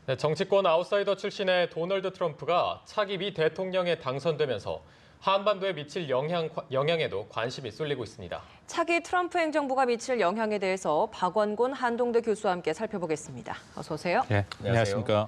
네, 정치권 아웃사이더 출신의 도널드 트럼프가 차기 미 대통령에 당선되면서 한반도에 미칠 영향에도 관심이 쏠리고 있습니다. 차기 트럼프 행정부가 미칠 영향에 대해서 박원곤 한동대 교수와 함께 살펴보겠습니다. 어서 오세요. 네, 안녕하십니까.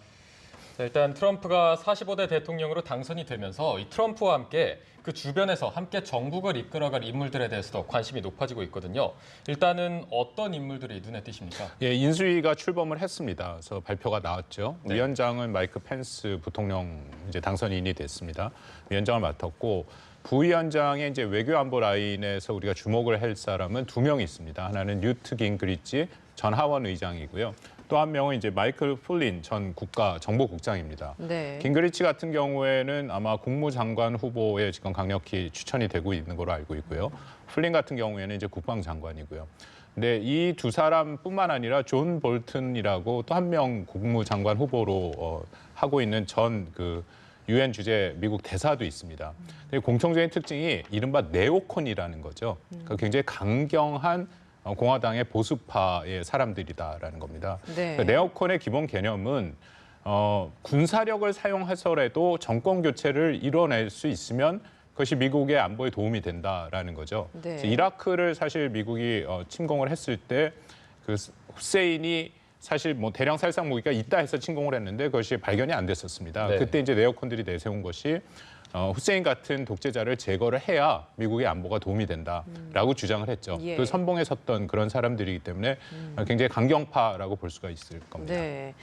자, 일단 트럼프가 45대 대통령으로 당선이 되면서 이 트럼프와 함께 그 주변에서 함께 정국을 이끌어갈 인물들에 대해서도 관심이 높아지고 있거든요. 일단은 어떤 인물들이 눈에 띄십니까? 예, 인수위가 출범을 했습니다. 그래서 발표가 나왔죠. 네. 위원장은 마이크 펜스 부통령 이제 당선인이 됐습니다. 위원장을 맡았고 부위원장의 이제 외교안보 라인에서 우리가 주목을 할 사람은 2명이 있습니다. 하나는 뉴트 깅그리치 전 하원 의장이고요. 또 한 명은 이제 마이클 플린 전 국가정보국장입니다. 네. 깅그리치 같은 경우에는 아마 국무장관 후보에 지금 강력히 추천이 되고 있는 걸로 알고 있고요. 플린 같은 경우에는 이제 국방장관이고요. 근데 이 두 사람뿐만 아니라 존 볼튼이라고 또 한 명 국무장관 후보로 하고 있는 전 그 유엔 주재 미국 대사도 있습니다. 근데 공통적인 특징이 이른바 네오콘이라는 거죠. 그러니까 굉장히 강경한 공화당의 보수파의 사람들이다라는 겁니다. 네. 그러니까 네오콘의 기본 개념은 군사력을 사용해서라도 정권 교체를 이뤄낼 수 있으면 그것이 미국의 안보에 도움이 된다라는 거죠. 네. 이라크를 사실 미국이 침공을 했을 때 그 후세인이 사실 뭐 대량 살상 무기가 있다 해서 침공을 했는데 그것이 발견이 안 됐었습니다. 네. 그때 이제 네오콘들이 내세운 것이 후세인 같은 독재자를 제거를 해야 미국의 안보가 도움이 된다라고 주장을 했죠. 예. 그 선봉에 섰던 그런 사람들이기 때문에 굉장히 강경파라고 볼 수가 있을 겁니다. 네.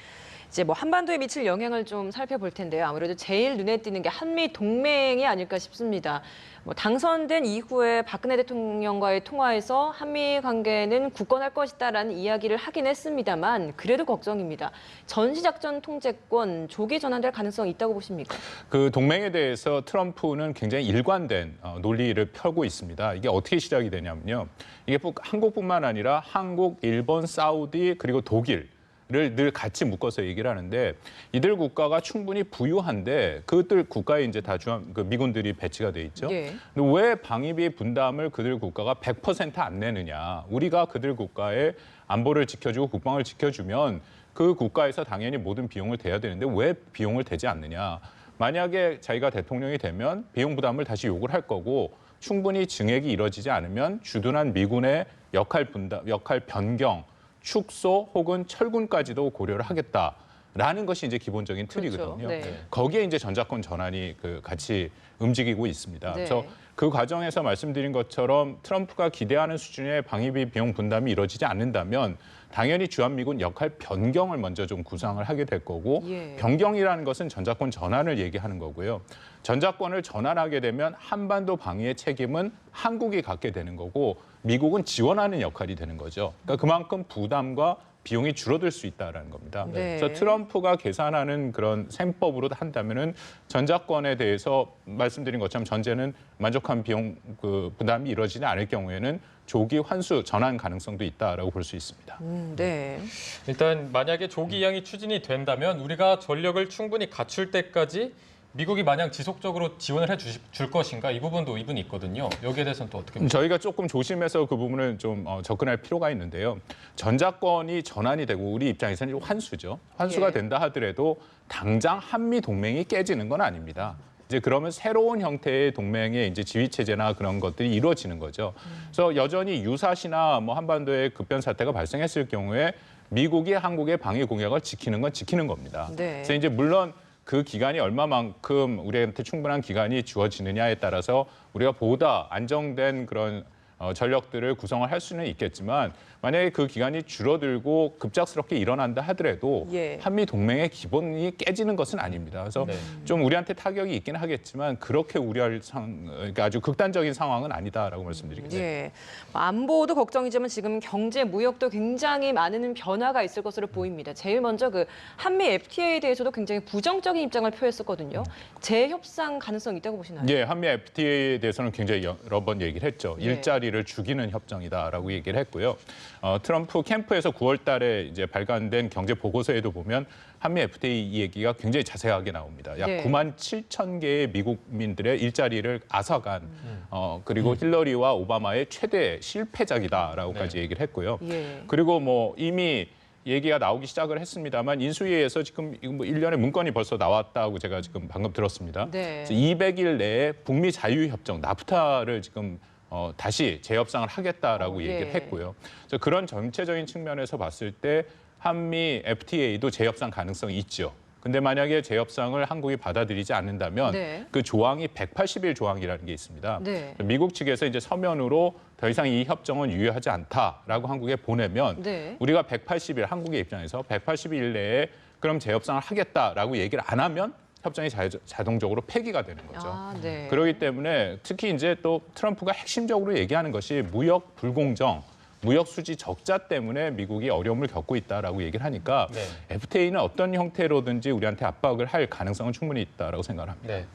이제 뭐 한반도에 미칠 영향을 좀 살펴볼 텐데요. 아무래도 제일 눈에 띄는 게 한미 동맹이 아닐까 싶습니다. 뭐 당선된 이후에 박근혜 대통령과의 통화에서 한미 관계는 굳건할 것이다라는 이야기를 하긴 했습니다만 그래도 걱정입니다. 전시작전 통제권 조기 전환될 가능성이 있다고 보십니까? 그 동맹에 대해서 트럼프는 굉장히 일관된 논리를 펴고 있습니다. 이게 어떻게 시작이 되냐면요. 이게 한국뿐만 아니라 한국, 일본, 사우디 그리고 독일 를 늘 같이 묶어서 얘기를 하는데 이들 국가가 충분히 부유한데 그들 국가에 이제 다 그 미군들이 배치가 돼 있죠. 예. 근데 왜 방위비 분담을 그들 국가가 100%안 내느냐? 우리가 그들 국가의 안보를 지켜주고 국방을 지켜주면 그 국가에서 당연히 모든 비용을 대야 되는데 왜 비용을 대지 않느냐? 만약에 자기가 대통령이 되면 비용 부담을 다시 요구를 할 거고 충분히 증액이 이뤄지지 않으면 주둔한 미군의 역할 변경 축소 혹은 철군까지도 고려를 하겠다라는 것이 이제 기본적인 틀이거든요. 그렇죠. 네. 거기에 이제 전작권 전환이 같이 움직이고 있습니다. 네. 그래서 그 과정에서 말씀드린 것처럼 트럼프가 기대하는 수준의 방위비 비용 분담이 이루어지지 않는다면 당연히 주한미군 역할 변경을 먼저 좀 구상을 하게 될 거고 예. 변경이라는 것은 전작권 전환을 얘기하는 거고요. 전작권을 전환하게 되면 한반도 방위의 책임은 한국이 갖게 되는 거고 미국은 지원하는 역할이 되는 거죠. 그러니까 그만큼 부담과 비용이 줄어들 수 있다는 겁니다. 네. 그래서 트럼프가 계산하는 그런 셈법으로 한다면은 전작권에 대해서 말씀드린 것처럼 전제는 만족한 비용 부담이 이루어지지 않을 경우에는 조기 환수 전환 가능성도 있다라고 볼 수 있습니다. 네. 일단 만약에 조기 이양이 추진이 된다면 우리가 전력을 충분히 갖출 때까지 미국이 마냥 지속적으로 지원을 해줄 것인가 이 부분도 이분이 있거든요. 여기에 대해서는 또 어떻게 보십니까? 저희가 조금 조심해서 그 부분을 좀 접근할 필요가 있는데요. 전작권이 전환이 되고 우리 입장에서는 환수죠. 환수가 예. 된다 하더라도 당장 한미 동맹이 깨지는 건 아닙니다. 이제 그러면 새로운 형태의 동맹의 이제 지휘 체제나 그런 것들이 이루어지는 거죠. 그래서 여전히 유사시나 뭐 한반도에 급변 사태가 발생했을 경우에 미국이 한국의 방위 공약을 지키는 건 지키는 겁니다. 네. 그래서 이제 물론 그 기간이 얼마만큼 우리한테 충분한 기간이 주어지느냐에 따라서 우리가 보다 안정된 그런 전력들을 구성을 할 수는 있겠지만 만약에 그 기간이 줄어들고 급작스럽게 일어난다 하더라도 예. 한미 동맹의 기본이 깨지는 것은 아닙니다. 그래서 네. 좀 우리한테 타격이 있긴 하겠지만 그렇게 우려할 그러니까 아주 극단적인 상황은 아니다라고 말씀드리겠습니다. 예. 안보도 걱정이지만 지금 경제, 무역도 굉장히 많은 변화가 있을 것으로 보입니다. 제일 먼저 그 한미 FTA에 대해서도 굉장히 부정적인 입장을 표했었거든요. 재협상 가능성이 있다고 보시나요? 예, 한미 FTA에 대해서는 굉장히 여러 번 얘기를 했죠. 예. 일자리를 죽이는 협정이다라고 얘기를 했고요. 트럼프 캠프에서 9월 달에 이제 발간된 경제 보고서에도 보면 한미 FTA 얘기가 굉장히 자세하게 나옵니다. 약 네. 9만 7천 개의 미국민들의 일자리를 앗아간 그리고 힐러리와 오바마의 최대 실패작이다라고까지 얘기를 했고요. 예. 그리고 뭐 이미 얘기가 나오기 시작을 했습니다만 인수위에서 지금 이거 뭐 1년의 문건이 벌써 나왔다고 제가 지금 방금 들었습니다. 네. 200일 내에 북미 자유협정 나프타를 지금 다시 재협상을 하겠다라고 예. 얘기를 했고요. 그래서 그런 전체적인 측면에서 봤을 때 한미 FTA도 재협상 가능성이 있죠. 근데 만약에 재협상을 한국이 받아들이지 않는다면 네. 그 조항이 180일 조항이라는 게 있습니다. 네. 미국 측에서 이제 서면으로 더 이상 이 협정은 유효하지 않다라고 한국에 보내면 네. 우리가 180일 한국의 입장에서 180일 내에 그럼 재협상을 하겠다라고 얘기를 안 하면 협정이 자동적으로 폐기가 되는 거죠. 아, 네. 그렇기 때문에 특히 이제 또 트럼프가 핵심적으로 얘기하는 것이 무역 불공정, 무역 수지 적자 때문에 미국이 어려움을 겪고 있다라고 얘기를 하니까 네. FTA는 어떤 형태로든지 우리한테 압박을 할 가능성은 충분히 있다라고 생각을 합니다. 네.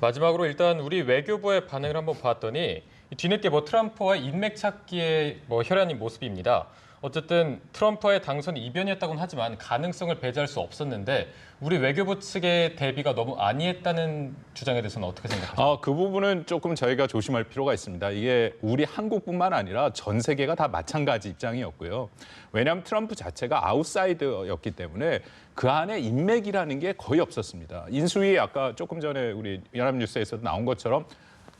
마지막으로 일단 우리 외교부의 반응을 한번 봤더니 뒤늦게 뭐 트럼프와의 인맥 찾기의 뭐 혈연인 모습입니다. 어쨌든 트럼프와의 당선이 이변이었다고는 하지만 가능성을 배제할 수 없었는데 우리 외교부 측의 대비가 너무 안이했다는 주장에 대해서는 어떻게 생각하세요? 그 부분은 조금 저희가 조심할 필요가 있습니다. 이게 우리 한국뿐만 아니라 전 세계가 다 마찬가지 입장이었고요. 왜냐하면 트럼프 자체가 아웃사이더였기 때문에 그 안에 인맥이라는 게 거의 없었습니다. 인수위 아까 조금 전에 우리 연합뉴스에서 나온 것처럼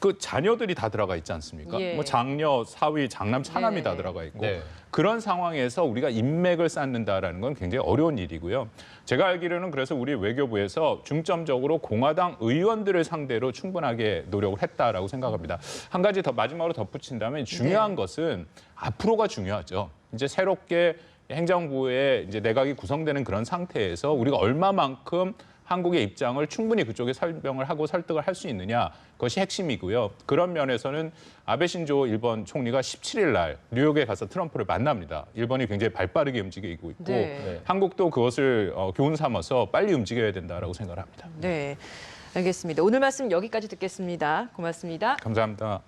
그 자녀들이 다 들어가 있지 않습니까? 예. 뭐 장녀, 사위, 장남, 차남이 다 네네. 들어가 있고 네. 그런 상황에서 우리가 인맥을 쌓는다라는 건 굉장히 어려운 일이고요. 제가 알기로는 그래서 우리 외교부에서 중점적으로 공화당 의원들을 상대로 충분하게 노력을 했다라고 생각합니다. 한 가지 더 마지막으로 덧붙인다면 중요한 것은 앞으로가 중요하죠. 이제 새롭게 행정부의 이제 내각이 구성되는 그런 상태에서 우리가 얼마만큼 한국의 입장을 충분히 그쪽에 설명을 하고 설득을 할 수 있느냐 그것이 핵심이고요. 그런 면에서는 아베 신조 일본 총리가 17일 날 뉴욕에 가서 트럼프를 만납니다. 일본이 굉장히 발빠르게 움직이고 있고 네. 한국도 그것을 교훈 삼아서 빨리 움직여야 된다라고 생각을 합니다. 네. 알겠습니다. 오늘 말씀 여기까지 듣겠습니다. 고맙습니다. 감사합니다.